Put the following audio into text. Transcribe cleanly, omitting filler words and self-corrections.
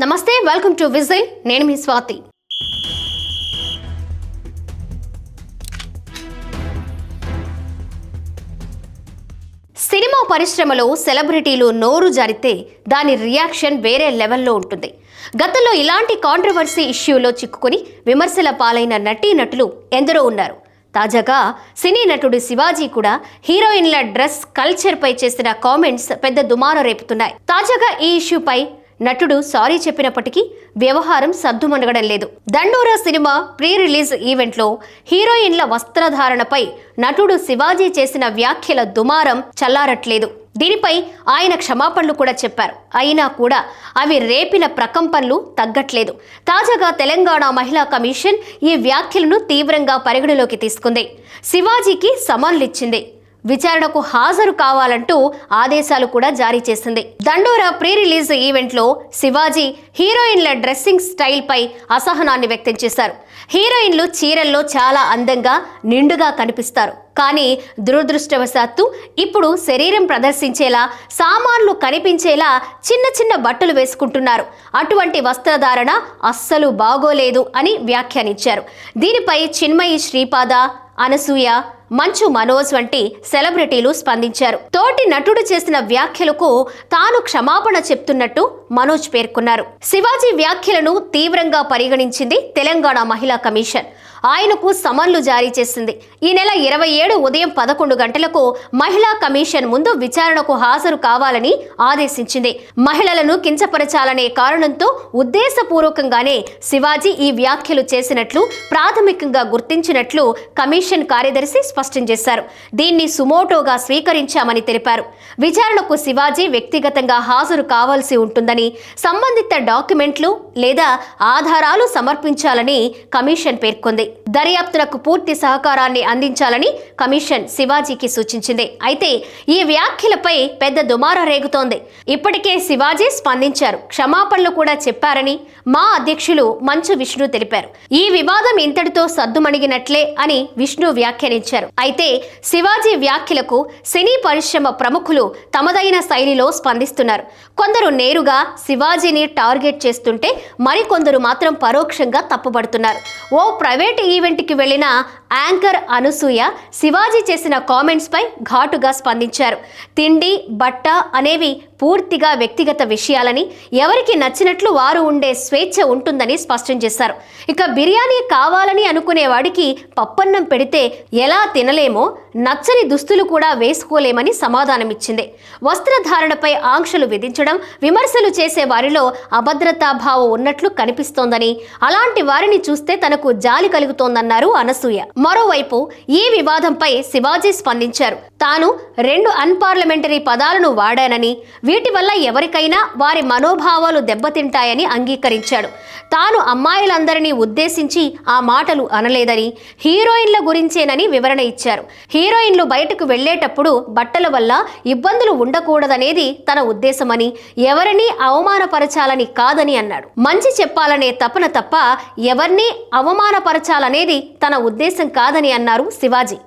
నమస్తే, welcome to whistle. నేను మీ Swathi. Cinema పరిశ్రమలో సెలబ్రిటీలు నోరు జారితే దాని రియాక్షన్ వేరే లెవెల్లో ఉంటుంది. గతంలో ఇలాంటి కాంట్రవర్సీ ఇష్యూలో చిక్కుకొని విమర్శల పాలైన నటీనటులు ఎందరో ఉన్నారు. తాజాగా సినీ నటుడు శివాజీ కూడా హీరోయిన్ల డ్రెస్ కల్చర్పై చేసిన కామెంట్స్ పెద్ద దుమారం రేపుతున్నాయి. తాజాగా ఈ ఇష్యూపై నటుడు సారీ చెప్పినప్పటికీ వ్యవహారం సద్దుమణగడం లేదు. దండోరా సినిమా ప్రీ రిలీజ్ ఈవెంట్లో హీరోయిన్ల వస్త్రధారణపై నటుడు శివాజీ చేసిన వ్యాఖ్యల దుమారం చల్లారట్లేదు. దీనిపై ఆయన క్షమాపణలు కూడా చెప్పారు. అయినా కూడా అవి రేపిన ప్రకంపనలు తగ్గట్లేదు. తాజాగా తెలంగాణ మహిళా కమిషన్ ఈ వ్యాఖ్యలను తీవ్రంగా పరిగణలోకి తీసుకుంది. శివాజీకి సమన్లిచ్చింది. విచారణకు హాజరు కావాలంటూ ఆదేశాలు కూడా జారీ చేసింది. దండోరా ప్రీ రిలీజ్ ఈవెంట్లో శివాజీ హీరోయిన్ల డ్రెస్సింగ్ స్టైల్ పై అసహనాన్ని వ్యక్తం చేశారు. హీరోయిన్లు చీరల్లో చాలా అందంగా నిండుగా కనిపిస్తారు. కానీ దురదృష్టవశాత్తు ఇప్పుడు శరీరం ప్రదర్శించేలా, సామాన్లు కనిపించేలా చిన్న చిన్న బట్టలు వేసుకుంటున్నారు. అటువంటి వస్త్రధారణ అస్సలు బాగోలేదు అని వ్యాఖ్యానించారు. దీనిపై చిన్మయి శ్రీపాద, అనసూయ, మంచు మనోజ్ వంటి సెలబ్రిటీలు స్పందించారు. తోటి నటుడు చేసిన వ్యాఖ్యలకు తాను క్షమాపణ చెప్తున్నట్టు మనోజ్ పేర్కొన్నారు. శివాజీ వ్యాఖ్యలను తీవ్రంగా పరిగణించింది తెలంగాణ మహిళా కమిషన్. ఆయనకు సమన్లు జారీ చేసింది. ఈ నెల 27 ఉదయం 11 గంటలకు మహిళా కమిషన్ ముందు విచారణకు హాజరు కావాలని ఆదేశించింది. మహిళలను కించపరచాలనే కారణంతో ఉద్దేశపూర్వకంగానే శివాజీ ఈ వ్యాఖ్యలు చేసినట్లు ప్రాథమికంగా గుర్తించినట్లు కమిషన్ కార్యదర్శి స్పష్టం చేశారు. దీన్ని సుమోటోగా స్వీకరించామని తెలిపారు. విచారణకు శివాజీ వ్యక్తిగతంగా హాజరు కావాల్సి ఉంటుందని, సంబంధిత డాక్యుమెంట్లు లేదా ఆధారాలు సమర్పించాలని కమిషన్ పేర్కొంది. దర్యాప్తునకు పూర్తి సహకారాన్ని అందించాలని కమిషన్ శివాజీకి సూచించింది. అయితే ఈ వ్యాఖ్యలపై పెద్ద దుమారం రేగుతోంది. ఇప్పటికే శివాజీ స్పందించారు. క్షమాపణలు కూడా చెప్పారని మా అధ్యక్షులు మంచు విష్ణు తెలిపారు. ఈ వివాదం ఇంతటితో సద్దుమణిగినట్లే అని విష్ణు వ్యాఖ్యానించారు. అయితే శివాజీ వ్యాఖ్యలకు సినీ పరిశ్రమ ప్రముఖులు తమదైన శైలిలో స్పందిస్తున్నారు. కొందరు నేరుగా శివాజీని టార్గెట్ చేస్తుంటే మరికొందరు మాత్రం పరోక్షంగా తప్పుపడుతున్నారు. ఓ ప్రైవేట్ ఈవెంట్కి వెళ్లిన యాంకర్ అనసూయ శివాజీ చేసిన కామెంట్స్ పై ఘాటుగా స్పందించారు. తిండి, బట్ట అనేవి పూర్తిగా వ్యక్తిగత విషయాలని, ఎవరికి నచ్చినట్లు వారు ఉండే స్వేచ్ఛ ఉంటుందని స్పష్టం చేశారు. ఇక బిర్యానీ కావాలని అనుకునేవాడికి పప్పన్నం పెడితే ఎలా తినలేమో, నచ్చని దుస్తులు కూడా వేసుకోలేమని సమాధానమిచ్చింది. వస్త్రధారణపై ఆంక్షలు విధించడం, విమర్శలు చేసే వారిలో అభద్రతాభావం ఉన్నట్లు కనిపిస్తోందని, అలాంటి వారిని చూస్తే తనకు జాలి కలుగుతోందన్నారు అనసూయ. మరోవైపు ఈ వివాదంపై శివాజీ స్పందించారు. తాను 2 అన్పార్లమెంటరీ పదాలను వాడానని, వీటి వల్ల ఎవరికైనా వారి మనోభావాలు దెబ్బతింటాయని అంగీకరించాడు. తాను అమ్మాయిలందరినీ ఉద్దేశించి ఆ మాటలు అనలేదని, హీరోయిన్ల గురించేనని వివరణ ఇచ్చారు. హీరోయిన్లు బయటకు వెళ్లేటప్పుడు బట్టల వల్ల ఇబ్బందులు ఉండకూడదనేది తన ఉద్దేశమని, ఎవరినీ అవమానపరచాలని కాదని అన్నాడు. మంచి చెప్పాలనే తపన తప్ప ఎవరినీ అవమానపరచాలనేది తన ఉద్దేశం కాదని అన్నారు శివాజీ.